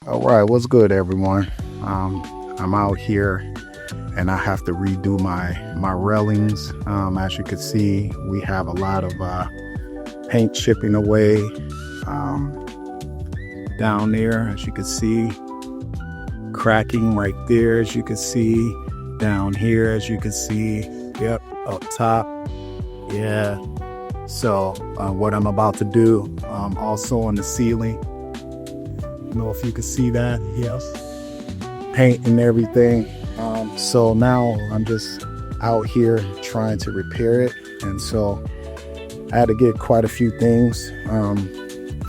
All right, what's good, everyone? I'm out here and I have to redo my railings. As you can see, we have a lot of paint chipping away down there. As you can see, cracking right there. As you can see, down here. As you can see, yep, up top. Yeah. So what I'm about to do, also on the ceiling. I don't know if you can see that. Yes, paint and everything. So now I'm just out here trying to repair it, and so I had to get quite a few things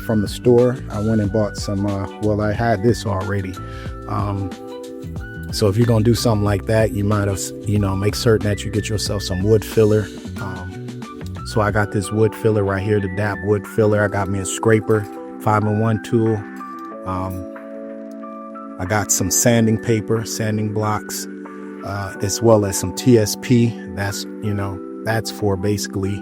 from the store. I went and bought some. Well, I had this already. So if you're gonna do something like that, you might have, make certain that you get yourself some wood filler. So I got this wood filler right here, the DAP wood filler. I got me a scraper, 5-in-1 tool. I got some sanding paper, sanding blocks, as well as some TSP. That's for basically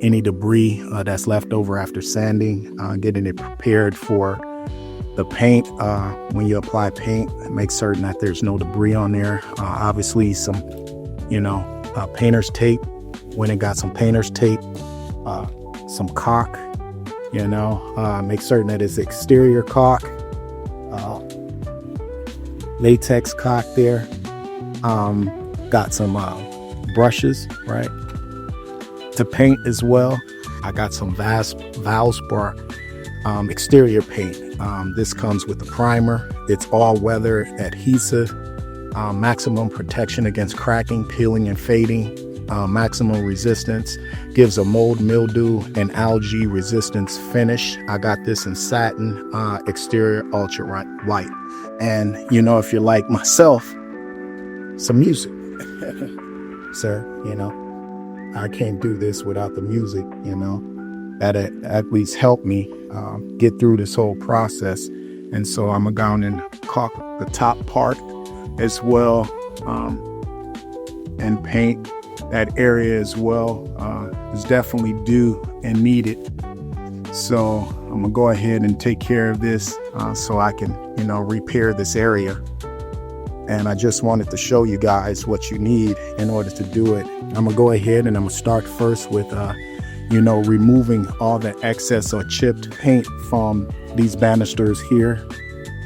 any debris that's left over after sanding, getting it prepared for the paint. When you apply paint, make certain that there's no debris on there. Obviously some, painter's tape. Went and got some painter's tape, some caulk, make certain that it's exterior caulk, latex caulk there. Got some brushes, right, to paint as well. I got some Valspar exterior paint. This comes with the primer. It's all weather adhesive, maximum protection against cracking, peeling, and fading. Maximum resistance, gives a mold, mildew, and algae resistance finish. I got this in satin, exterior ultra white. And if you're like myself, some music. Sir, I can't do this without the music. That at least helped me get through this whole process. And so I'm gonna go and caulk the top part as well, and paint that area as well. Is definitely due and needed. So I'm gonna go ahead and take care of this so I can repair this area. And I just wanted to show you guys what you need in order to do it. I'm gonna go ahead and I'm gonna start first with removing all the excess or chipped paint from these banisters here,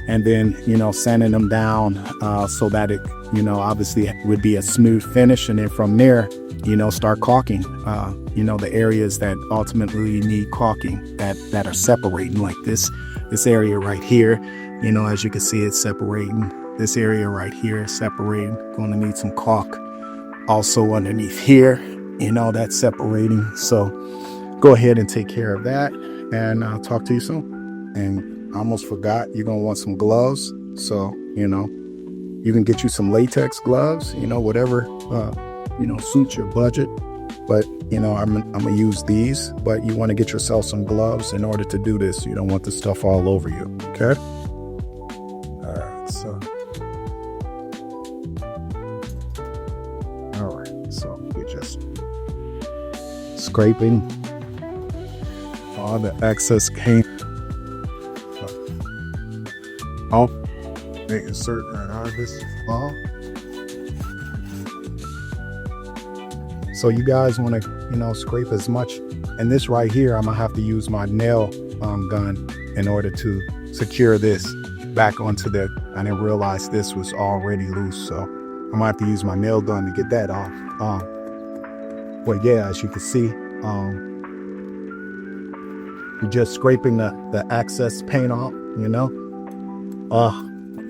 and then sanding them down so that it obviously would be a smooth finish. And then from there, start caulking, the areas that ultimately need caulking that are separating, like this area right here. As you can see, it's separating. This area right here is separating. Going to need some caulk also underneath here, that's separating. So go ahead and take care of that, and I'll talk to you soon. And I almost forgot, you're gonna want some gloves. So you can get you some latex gloves, whatever suits your budget. But I'm gonna use these, but you want to get yourself some gloves in order to do this. You don't want the stuff all over you. Okay. All right, so we're just scraping all the excess paint off, making certain that all this is off. So you guys want to, scrape as much. And this right here, I'm gonna have to use my nail gun in order to secure this back onto I didn't realize this was already loose, so I'm gonna have to use my nail gun to get that off. But yeah, as you can see, you're just scraping the excess paint off,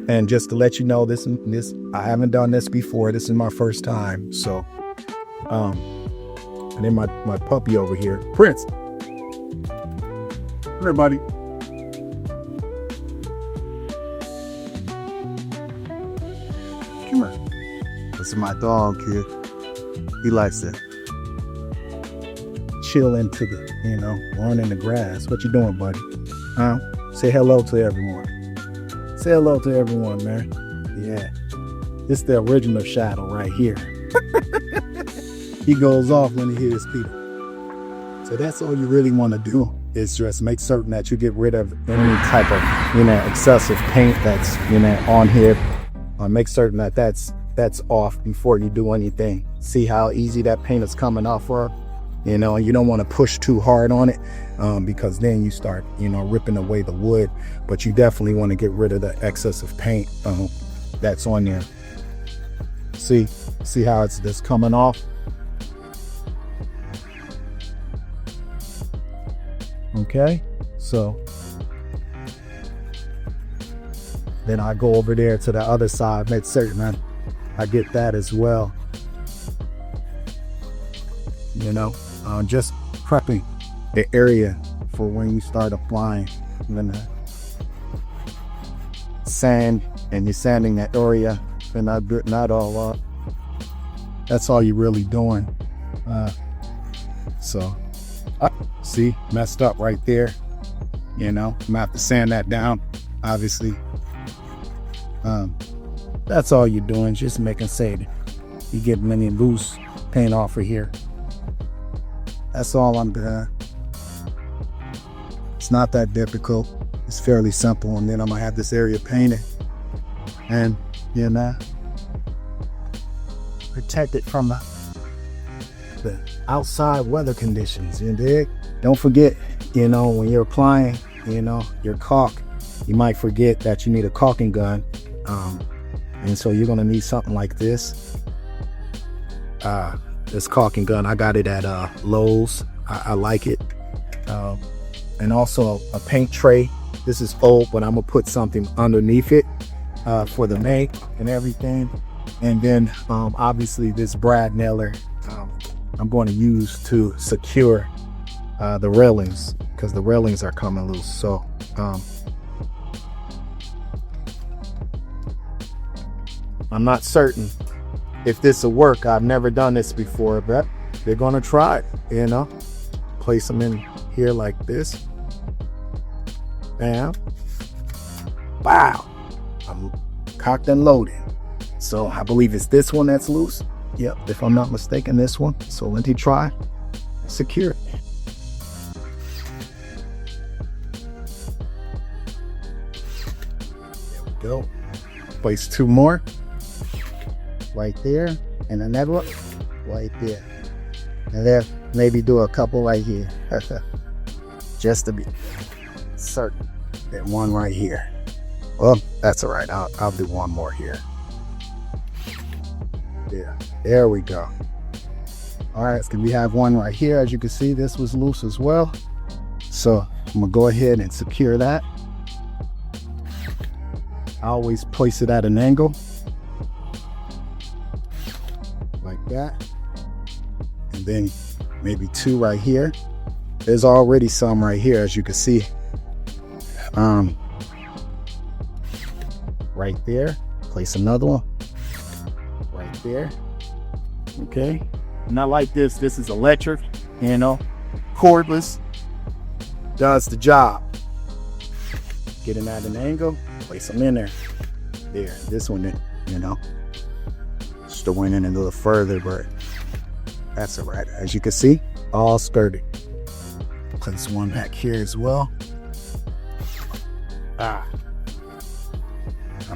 and just to let you know, this I haven't done this before. This is my first time. So and then my puppy over here, Prince. Come here, buddy. Come here. This is my dog here. He likes to chill into the, run in the grass. What you doing, buddy? Say hello to everyone. Say hello to everyone, man. Yeah. This is the original Shadow right here. He goes off when he hears people. So that's all you really want to do. is just make certain that you get rid of any type of, excessive paint that's, on here. Make certain that that's off before you do anything. See how easy that paint is coming off for, and you don't want to push too hard on it, because then you start, ripping away the wood. But you definitely want to get rid of the excessive paint that's on there. See how it's just coming off. Okay, so then I go over there to the other side, make certain I get that as well. Just prepping the area for when you start applying. And then sand, and you're sanding that area, and not all up. That's all you're really doing. See, messed up right there. I'm gonna have to sand that down, obviously. That's all you're doing, just making sure you get any loose paint off of here. That's all I'm doing. It's not that difficult. It's fairly simple. And then I'm gonna have this area painted, and protect it from the outside weather conditions. You dig? Don't forget, when you're applying, your caulk, you might forget that you need a caulking gun. And so you're gonna need something like this. This caulking gun, I got it at Lowe's. I like it. And also a paint tray. This is old, but I'm gonna put something underneath it for the make and everything. And then obviously this brad nailer I'm going to use to secure the railings, because the railings are coming loose. So I'm not certain if this will work. I've never done this before, but they're gonna try it. Place them in here like this. Bam. Wow. I'm cocked and loaded. So I believe it's this one that's loose. Yep, if I'm not mistaken, this one. So let me try. Secure it. There we go. Place two more. Right there. And another one right there. And then maybe do a couple right here. Just to be certain. That one right here. Well, that's all right. I'll do one more here. Yeah, there we go. All right, so we have one right here. As you can see, this was loose as well. So I'm gonna go ahead and secure that. I always place it at an angle. Like that. And then maybe two right here. There's already some right here, as you can see. Right there. Place another one. Right there. Okay. Not like this. This is electric, cordless. Does the job. Getting at an angle. Place them in there. There. This one, still went in a little further, but that's all right. As you can see, all sturdy. Place one back here as well. I'm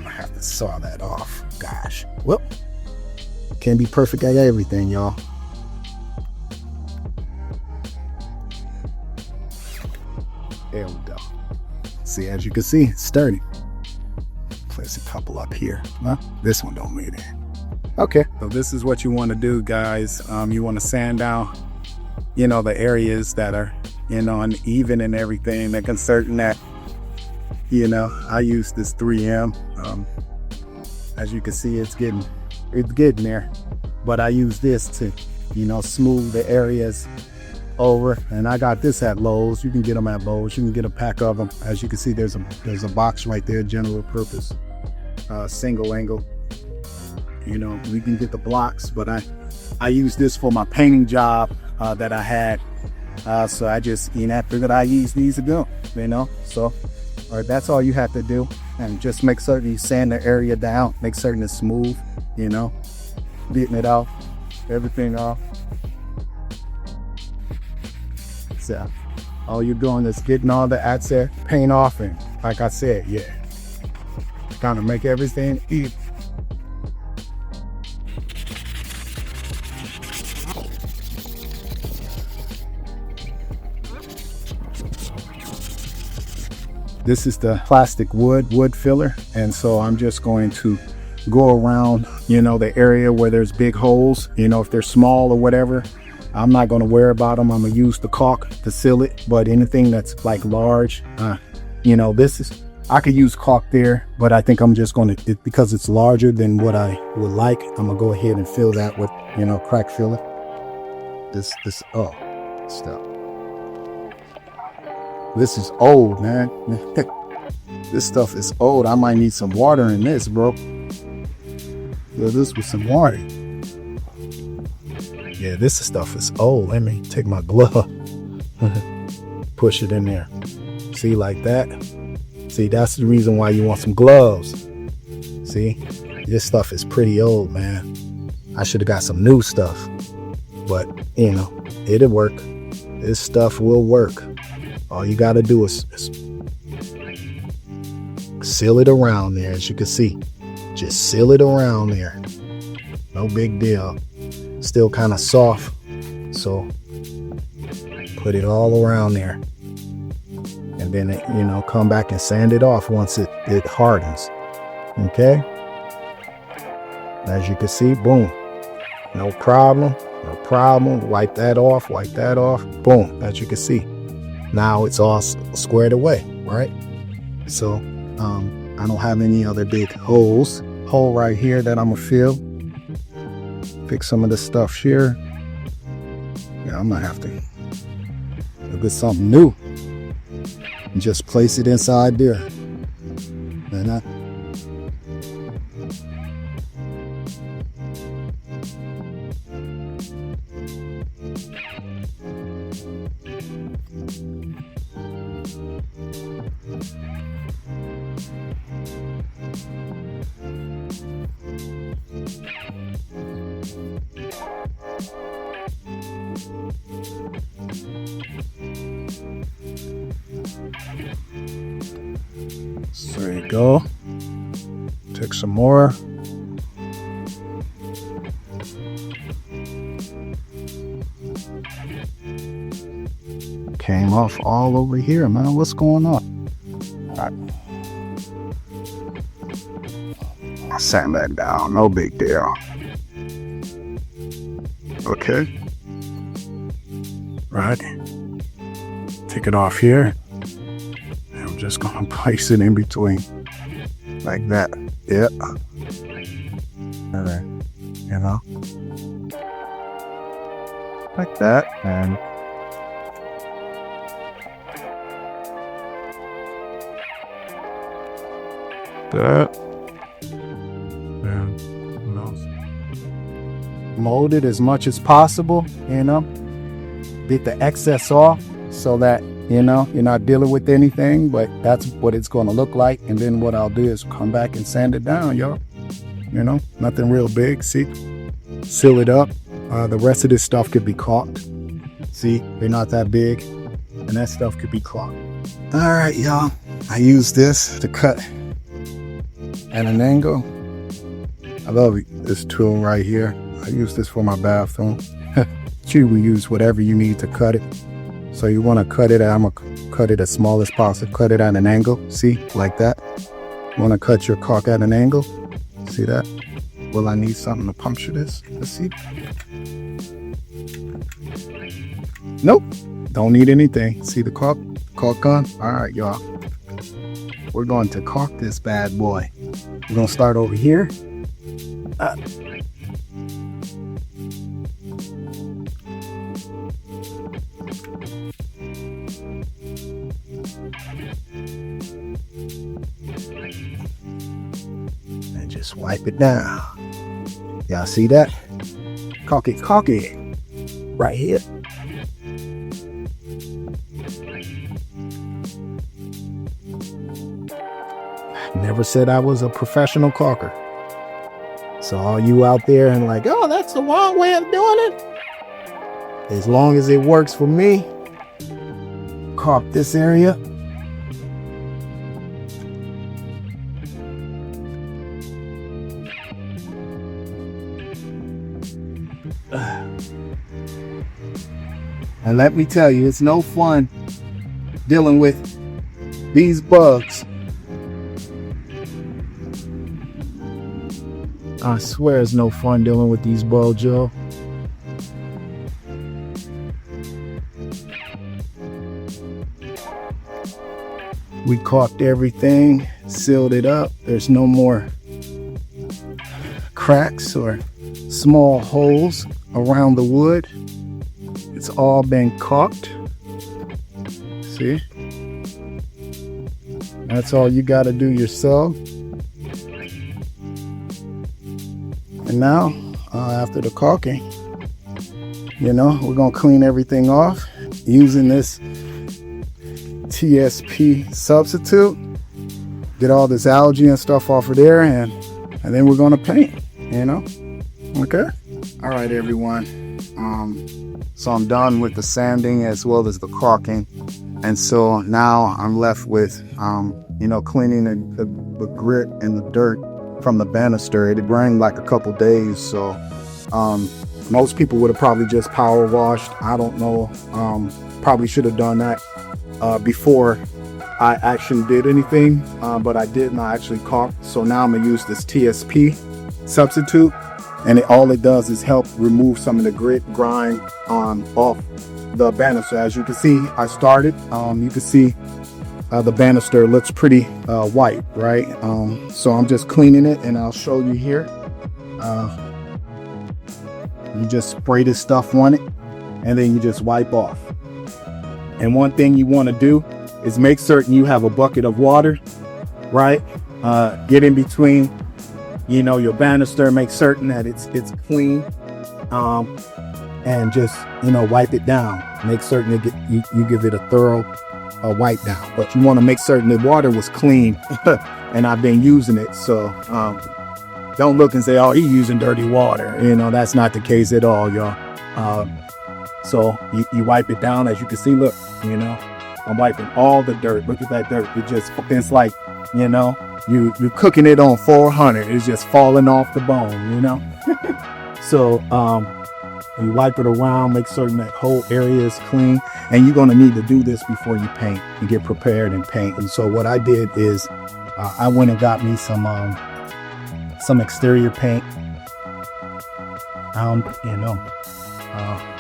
gonna have to saw that off. Gosh. Well, can't be perfect at everything, y'all. There we go. See, as you can see, it's sturdy. Place a couple up here. Well, this one don't need it. Okay, so this is what you want to do, guys. You want to sand down, the areas that are, uneven and everything. Making certain that, I use this 3M. As you can see, it's getting there. But I use this to, smooth the areas over. And I got this at Lowe's. You can get them at Lowe's. You can get a pack of them. As you can see, there's a box right there, general purpose, single angle. We can get the blocks, but I use this for my painting job that I had. So I just, figured I use these again, So, all right, that's all you have to do. And just make certain you sand the area down. Make certain it's smooth, beating it off, everything off. So, All you're doing is getting all the excess paint off, and like I said, yeah, kind of make everything even. This is the plastic wood filler, and so I'm just going to go around, the area where there's big holes, if they're small or whatever. I'm not going to worry about them. I'm going to use the caulk to seal it, but anything that's like large, I could use caulk there, but I think I'm just going to, because it's larger than what I would like, I'm going to go ahead and fill that with, crack filler. This stuff. This is old, man. This stuff is old. I might need some water in this, bro. Fill this with some water. Yeah, this stuff is old. Let me take my glove. Push it in there. See, like that. See, that's the reason why you want some gloves. See, this stuff is pretty old, man. I should have got some new stuff. But, it'll work. This stuff will work. All you got to do is seal it around there, as you can see. Just seal it around there. No big deal. Still kind of soft, so put it all around there. And then, come back and sand it off once it hardens. Okay? As you can see, boom. No problem. Wipe that off. Boom. As you can see. Now it's all squared away, right? So I don't have any other big holes. Hole right here that I'm gonna fill. Fix some of the stuff here. Yeah, I'm gonna have to look at something new and just place it inside there. And there you go. Take some more. Came off all over here, man. What's going on? All right. Sand that down. No big deal. Okay. Right. Take it off here. And I'm just gonna place it in between. Like that. Yep. All right. Like that. And that. And mold it as much as possible, get the excess off so that you're not dealing with anything, but that's what it's going to look like. And then what I'll do is come back and sand it down, y'all. Nothing real big. See, seal it up. The rest of this stuff could be caulked. See, they're not that big, and that stuff could be caulked. All right, y'all. I use this to cut at an angle. I love this tool right here. I use this for my bathroom. You will use whatever you need to cut it. So you want to cut it, I'm going to cut it as small as possible. Cut it at an angle, see, like that. You want to cut your caulk at an angle. See that? Will I need something to puncture this? Let's see. Nope, don't need anything. See the caulk gun? All right, y'all. We're going to caulk this bad boy. We're going to start over here. And just wipe it down. Y'all see that? Caulk it. Right here. Never said I was a professional caulker. So all you out there and like, oh, that's the wrong way of doing it. As long as it works for me, caulk this area. And let me tell you, it's no fun dealing with these bugs. I swear it's no fun dealing with these bugs, y'all. We caulked everything, sealed it up. There's no more cracks or small holes around the wood. It's all been caulked. See? That's all you got to do yourself. And now, after the caulking, we're going to clean everything off using this TSP substitute. Get all this algae and stuff off of there, and then we're going to paint, Okay? All right, everyone. So I'm done with the sanding as well as the caulking. And so now I'm left with, cleaning the grit and the dirt from the banister. It rained like a couple days. So most people would have probably just power washed. I don't know. Probably should have done that before I actually did anything. But I didn't. I actually caulked. So now I'm going to use this TSP substitute. And all it does is help remove some of the grit, grime off the banister. As you can see, I started. You can see the banister looks pretty white, right? So I'm just cleaning it, and I'll show you here. You just spray this stuff on it, and then you just wipe off. And one thing you want to do is make certain you have a bucket of water, right? Get in between your banister, make certain that it's clean, and just wipe it down. Make certain you give it a thorough wipe down. But you want to make certain the water was clean, and I've been using it. So don't look and say, "Oh, he's using dirty water." That's not the case at all, y'all. So you wipe it down. As you can see, look, I'm wiping all the dirt. Look at that dirt. It's like, you're cooking it on 400. It's just falling off the bone, So you wipe it around, make certain that whole area is clean. And you're going to need to do this before you paint and get prepared and paint. And so what I did is I went and got me some exterior paint.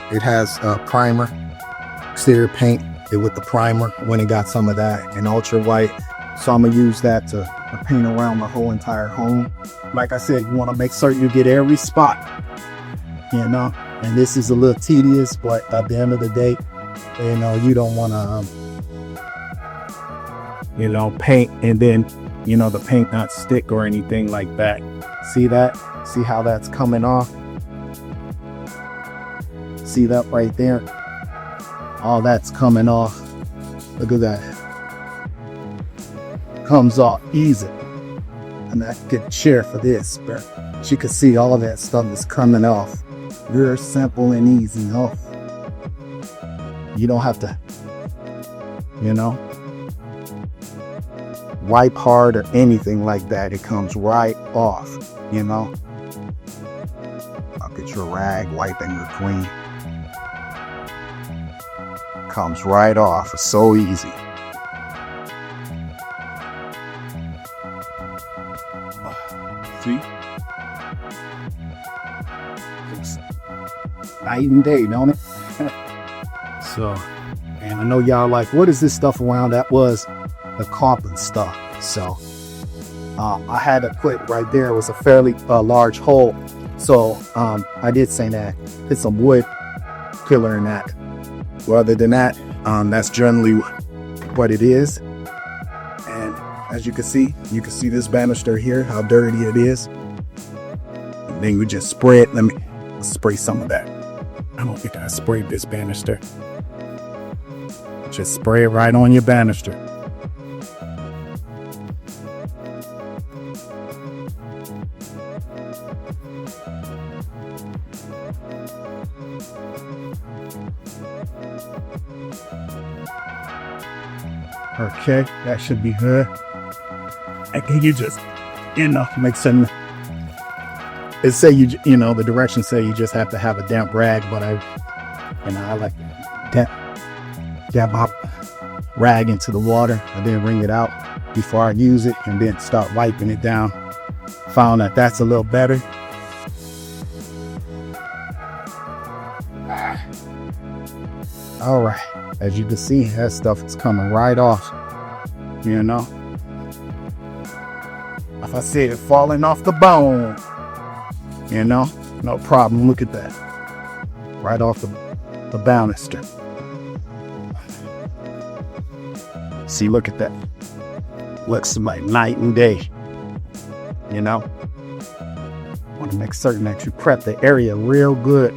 It has primer, exterior paint with the primer. Went and got some of that, and ultra white. So I'm going to use that to paint around the whole entire home. Like I said, you want to make certain you get every spot, and this is a little tedious, but at the end of the day, you don't want to, paint and then, the paint not stick or anything like that. See that? See how that's coming off? See that right there? All that's coming off. Look at that. Comes off easy. And I could share for this, but you can see all of that stuff is coming off. Very simple and easy. You don't have to, wipe hard or anything like that. It comes right off, I'll get your rag, wiping your clean. Comes right off. It's so easy. See? It's night and day, don't it? So, and I know y'all like, what is this stuff around? That was the carpet stuff. So, I had to quit right there. It was a fairly large hole. So, I did say that. Put some wood filler in that. Well, other than that, that's generally what it is. And as you can see this banister here, how dirty it is. And then you just spray it. Let me spray some of that. I don't think I sprayed this banister. Just spray it right on your banister. Okay, that should be good. And can you just, make some, it say the directions say you just have to have a damp rag, but I like dab my rag into the water and then wring it out before I use it and then start wiping it down. Found that that's a little better. All right, as you can see, that stuff is coming right off, If I see it falling off the bone, no problem. Look at that. Right off the banister. See, look at that. Looks like night and day. Want to make certain that you prep the area real good.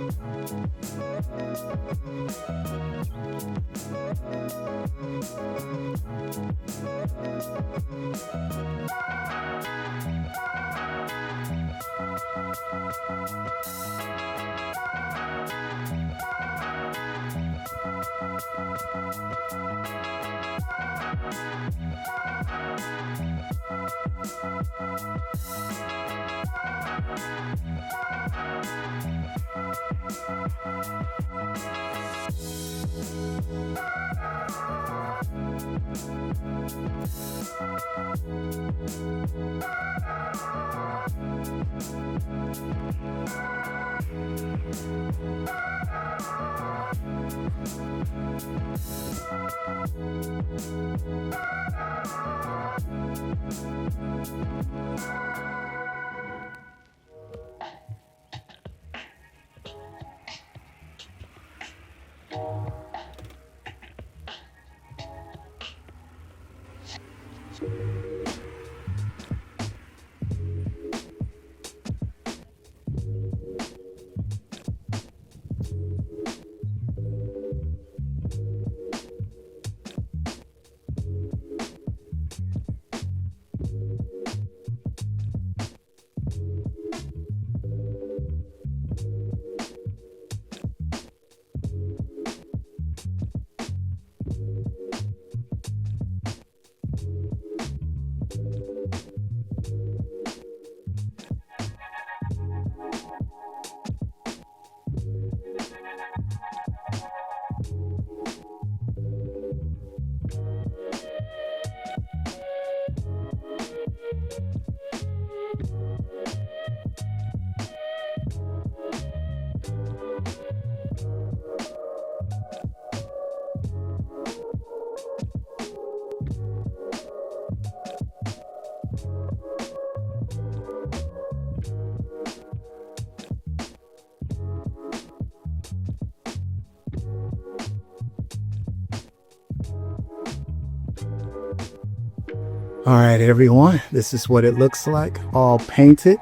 All right, everyone, this is what it looks like, all painted.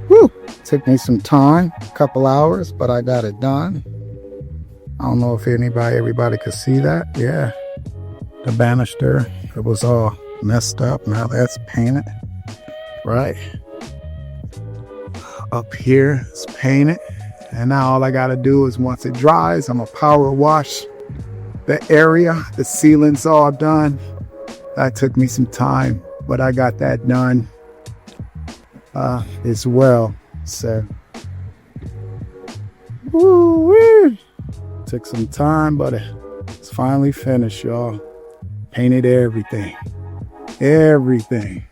Woo! Took me some time, a couple hours, but I got it done. I don't know if everybody could see that. Yeah, the banister, it was all messed up. Now that's painted, right? Up here, it's painted. And now all I gotta do is once it dries, I'm gonna power wash the area. The ceiling's all done. That took me some time, but I got that done as well. So, woo-wee. Took some time, but it's finally finished, y'all. Painted everything. Everything.